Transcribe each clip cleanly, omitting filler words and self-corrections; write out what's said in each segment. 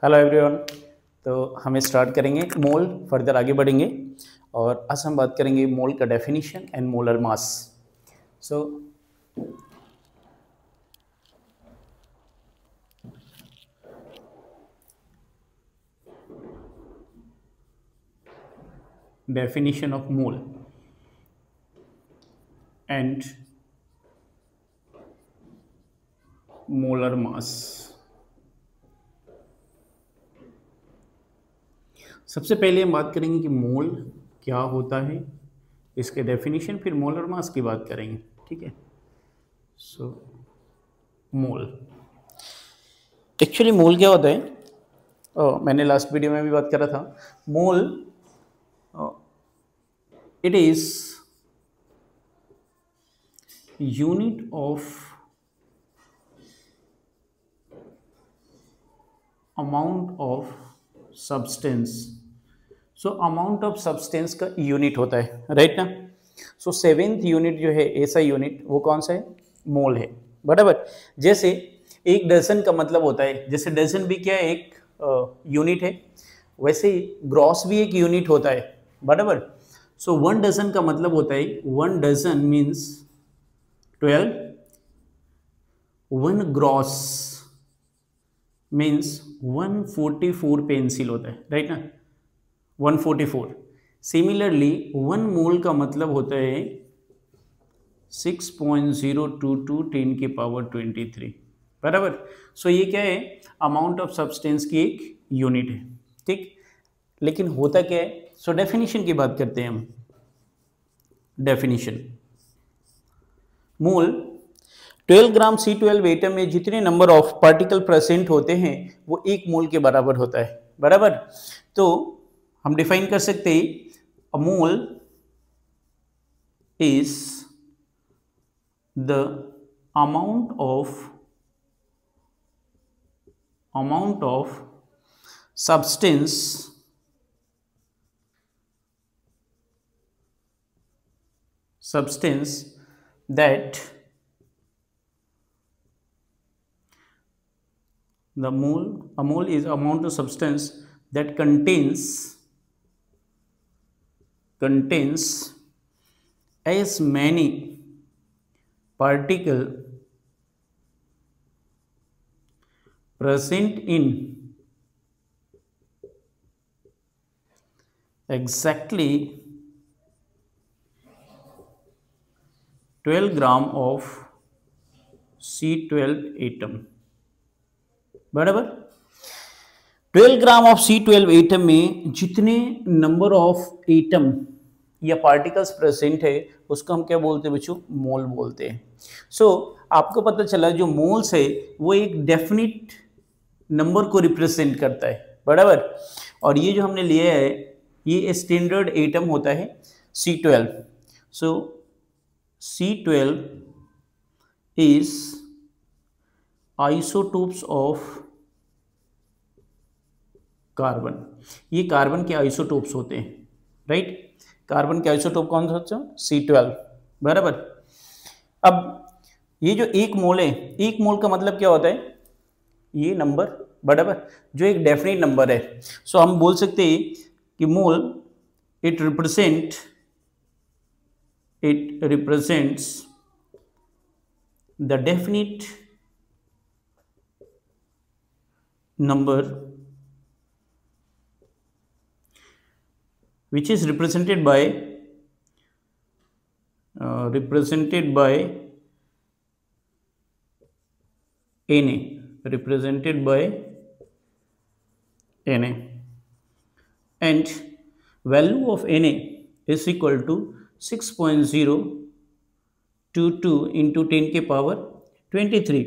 Hello everyone. तो हम start करेंगे मोल, फर्दर आगे बढ़ेंगे और आज हम बात करेंगे मोल का definition and molar mass. So definition of mole and molar mass। सबसे पहले हम बात करेंगे कि मोल क्या होता है, इसके डेफिनेशन, फिर मोलर मास की बात करेंगे। ठीक है। सो मोल, एक्चुअली मोल क्या होता है? मैंने लास्ट वीडियो में भी बात करा था। Mole it is unit of amount of substance. So amount of substance का यूनिट होता है, राइट ना। सो सेवेंथ यूनिट जो है, ऐसा यूनिट वो कौन सा है? मोल है, बराबर। जैसे एक डजन का मतलब होता है, जैसे डजन भी क्या है, एक यूनिट है, वैसे ही ग्रॉस भी एक यूनिट होता है, बराबर। सो वन डजन का मतलब होता है, one dozen means 12, one gross means 144 pencil होता है, राइट ना, 144। सिमिलरली वन मोल का मतलब होता है 6.022 10 की पावर 23, बराबर। सो ये क्या है? अमाउंट ऑफ सब्सटेंस की एक यूनिट है, ठीक। लेकिन होता क्या है? सो डेफिनेशन की बात करते हैं हम। डेफिनेशन, मोल 12 ग्राम C12 एटम में जितने नंबर ऑफ पार्टिकल प्रेजेंट होते हैं वो एक मोल के बराबर होता है, बराबर। तो हम डिफाइन कर सकते हैं, a mole is the amount of substance that a mole is amount of substance that contains as many particle present in exactly 12 gram of C12 atom, बराबर। 12 ग्राम ऑफ C12 एटम में जितने number of atom या particles present है उसको हम क्या बोलते हैं बच्चों? मोल बोलते हैं। सो आपको पता चला जो मोल्स है वो एक डेफिनिट नंबर को रिप्रेजेंट करता है, बराबर। और ये जो हमने लिया है ये स्टैंडर्ड एटम होता है C12। So C12 is isotopes of carbon. ये कार्बन के आइसोटोप्स होते हैं, राइट। कार्बन के आइसोटोप कौन सा होता है? C12, बराबर। अब ये जो एक मोल है, एक मोल का मतलब क्या होता है? ये नंबर, बराबर, जो एक डेफिनेट नंबर है। सो हम बोल सकते हैं कि मोल it represents the definite number which is represented by Na, represented by Na, and value of Na is equal to 6.022 into 10 के power 23।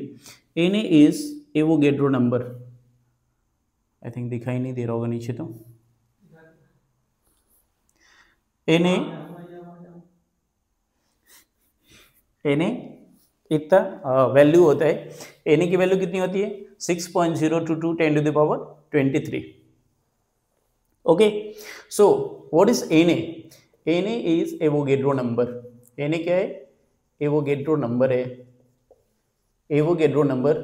Na is Avogadro number. I think दिखाई नहीं दे रहा होगा नीचे, तो Na इतना वैल्यू होता है। Na की वैल्यू कितनी होती है? 6.022 10 to the power 23। Okay, so what is Na? Na is Avogadro number. Na क्या है? एवोगैड्रो नंबर है। एवोगैड्रो नंबर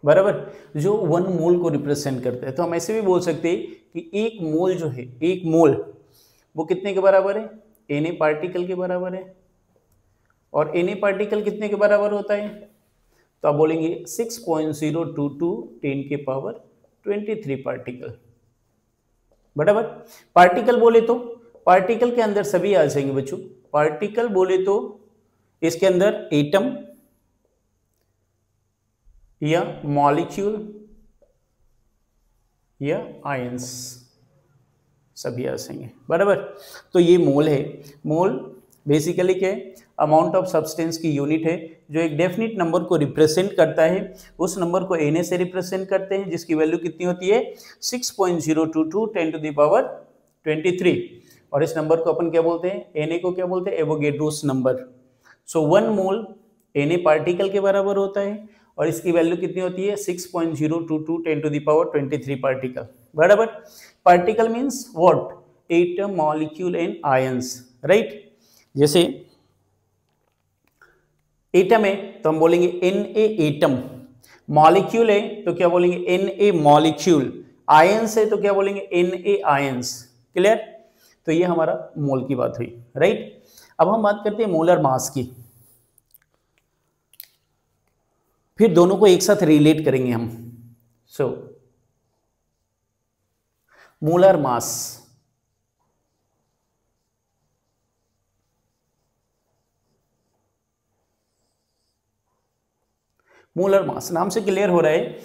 बराबर, जो 1 मोल को रिप्रेजेंट करता है। तो हम ऐसे भी बोल सकते हैं कि एक मोल जो है, एक मोल वो कितने के बराबर है, Na पार्टिकल के बराबर है। और Na पार्टिकल कितने के बराबर होता है, तो आप बोलेंगे 6.022 10 के पावर 23 पार्टिकल। बराबर, पार्टिकल बोले तो पार्टिकल के अंदर सभी आ जाएंगे बच्चों। पार्टिकल बोले तो इसके अंदर एटम या मॉलिक्यूल या आयंस सभी आ जाएंगे। बराबर, तो ये मोल है। मोल बेसिकली क्या है, अमाउंट ऑफ सब्सटेंस की यूनिट है जो एक डेफिनेट नंबर को रिप्रेजेंट करता है। उस नंबर को Na से रिप्रेजेंट करते हैं जिसकी वैल्यू कितनी होती है 6.022 10 to the power 23। और इस नंबर को अपन क्या बोलते हैं, Na को क्या बोलते हैं, एवोगैड्रोस नंबर। सो 1 मोल Na पार्टिकल के बराबर होता है और इसकी वैल्यू कितनी होती है 6.022 10 to the power 23 पार्टिकल। बराबर, particle means what, atom, molecule and ions, right. जैसे एटम है तो हम बोलेंगे Na एटम, मॉलिक्यूल है तो क्या बोलेंगे Na मॉलिक्यूल, आयंस है तो क्या बोलेंगे Na आयंस। क्लियर, तो ये हमारा मोल की बात हुई, राइट। अब हम बात करते हैं मोलर मास की, फिर दोनों को एक साथ रिलेट करेंगे हम। So molar mass, molar mass नाम से क्लियर हो रहा है,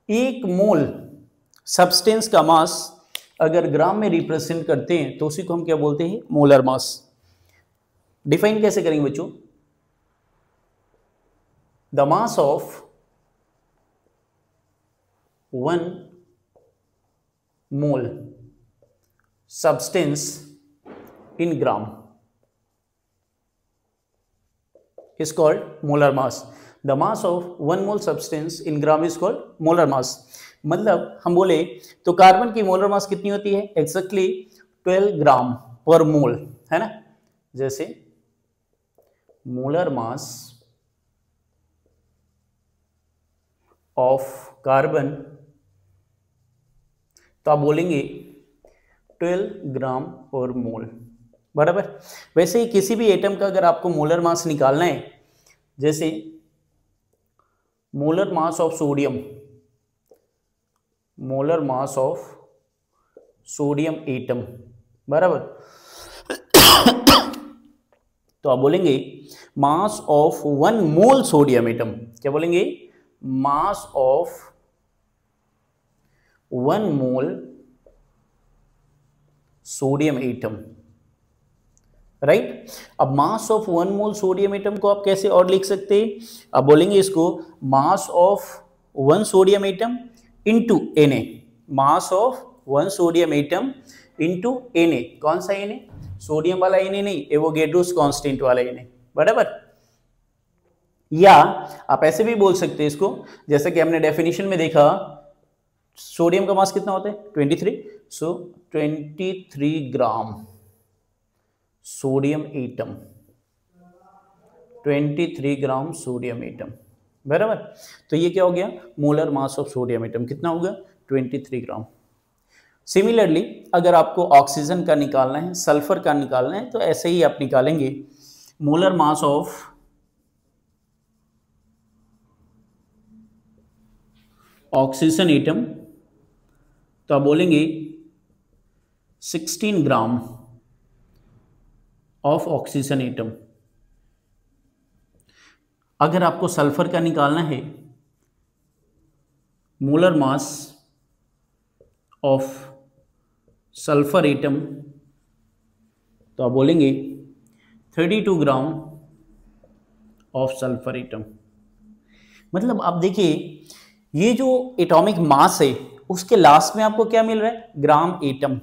एक मोल सब्सटेंस का मास अगर ग्राम में रिप्रेजेंट करते हैं तो उसी को हम क्या बोलते हैं, मोलर मास। डिफाइन कैसे करेंगे बच्चों, the mass of 1 mole substance in gram is called molar mass. The mass of 1 mole substance in gram is called molar mass. मतलब हम बोले तो कार्बन की मोलर मास कितनी होती है, एक्जैक्टली 12 ग्राम पर मोल, है ना। जैसे मोलर मास ऑफ कार्बन, तो आप बोलेंगे 12 ग्राम पर मोल। बराबर, वैसे ही किसी भी एटम का अगर आपको मोलर मास निकालना है, जैसे molar mass of sodium, molar mass of sodium atom, बराबर, तो आप बोलेंगे mass of 1 mole sodium atom, क्या बोलेंगे, mass of 1 mole sodium atom, right. अब mass of 1 mole sodium atom को आप कैसे और लिख सकते हैं, अब बोलेंगे इसको मास of 1 sodium atom into Na, mass of 1 sodium atom into Na। कौन सा Na, सोडियम वाला Na नहीं, एवोगैड्रोस कांस्टेंट वाला Na। बराबर, या आप ऐसे भी बोल सकते हैं इसको, जैसा कि हमने डेफिनेशन में देखा, सोडियम का मास कितना होता है 23, सो 23 gram sodium atom, 23 gram sodium atom. बराबर, तो ये क्या हो गया, molar mass of sodium atom कितना होगा 23 ग्राम। सिमिलरली अगर आपको ऑक्सीजन का निकालना है, सल्फर का निकालना है, तो ऐसे ही आप निकालेंगे molar mass of oxygen atom, तो आप बोलेंगे 16 ग्राम ऑफ ऑक्सीजन एटम। अगर आपको सल्फर का निकालना है, molar mass of sulphur atom, तो आप बोलेंगे 32 ग्राम ऑफ सल्फर एटम। मतलब आप देखिए ये जो एटॉमिक मास है उसके लास्ट में आपको क्या मिल रहा है, ग्राम एटम।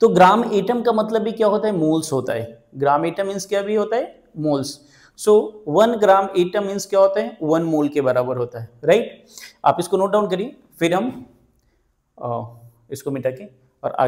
तो ग्राम एटम का मतलब भी क्या होता है, मोल्स होता है। ग्राम एटम मीन्स क्या भी होता है, मोल्स। सो 1 ग्राम एटम मीन्स क्या होता है, 1 मोल के बराबर होता है, राइट। आप इसको नोट डाउन करिए, फिर हम इसको मिटा के और आगे